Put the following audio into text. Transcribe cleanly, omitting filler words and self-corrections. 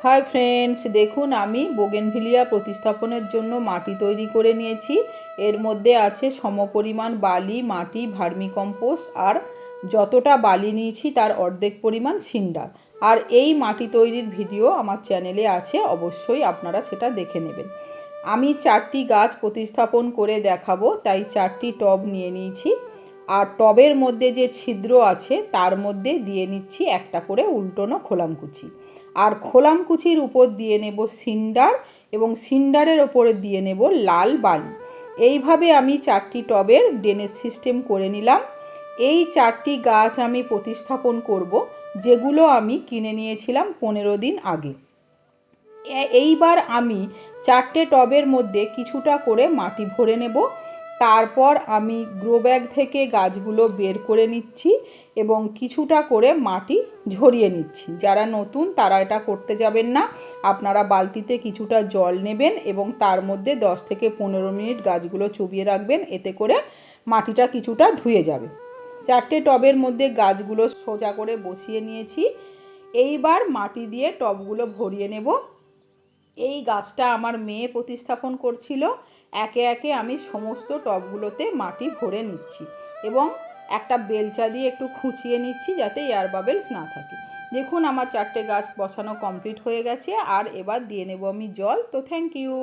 Hi friends, देखुन आमी बोगेनभिलिया प्रतिस्थापनेर जोन्नो माटी तैरी करे निয়েছি। एर मध्य आछे समपरिमाण बाली, माटी, भार्मिकम्पोस्ट और যতটা बाली নিয়েছি तार अर्धेक परिमाण सिंडार। और এই माटी तैरिर भिडियो आमार चैनेले आछे, अवश्यई आपनारा सेटा देखे नेबेन। आमी 4टी गाछ प्रतिस्थापन करे देखाबो, ताई 4टी टब निये निয়েছি। আর টবের মধ্যে যে ছিদ্র আছে তার মধ্যে দিয়ে নিচ্ছি একটা করে উল্টোনো খোলামকুচি। আর খোলামকুচির উপর দিয়ে নেব সিন্ডার এবং সিন্ডারের ওপরে দিয়ে নেব লাল বালি। এইভাবে আমি 4টি টবের ড্রেনেজ সিস্টেম করে নিলাম। এই 4টি গাছ আমি প্রতিস্থাপন করব, যেগুলো আমি কিনে নিয়েছিলাম 15 দিন আগে। এইবার আমি 4টে টবের মধ্যে কিছুটা করে মাটি ভরে নেব। তারপর আমি গ্রো ব্যাগ থেকে গাছগুলো বের করে নিচ্ছি এবং কিছুটা করে মাটি ঝরিয়ে নিচ্ছি। যারা নতুন তারা এটা করতে যাবেন না। আপনারা বালতিতে কিছুটা জল নেবেন এবং তার মধ্যে 10 থেকে 15 মিনিট গাছগুলো চুবিয়ে রাখবেন, এতে করে মাটিটা কিছুটা ধুয়ে যাবে। 4টে টবের মধ্যে গাছগুলো সোজা করে বসিয়ে নিয়েছি। এইবার মাটি দিয়ে টবগুলো ভরিয়ে নেব। এই গাছটা আমার মেয়ে প্রতিস্থাপন করছিল। একে একে আমি সমস্ত টবগুলোতে মাটি ভরে নিচ্ছি এবং একটা বেলচা দিয়ে একটু খুঁচিয়ে নিচ্ছি যাতে এয়ার বাবেলস না থাকে। দেখুন আমার 4টে গাছ বসানো কমপ্লিট হয়ে গেছে। আর এবার দিয়ে নেব আমি জল। তো থ্যাংক ইউ।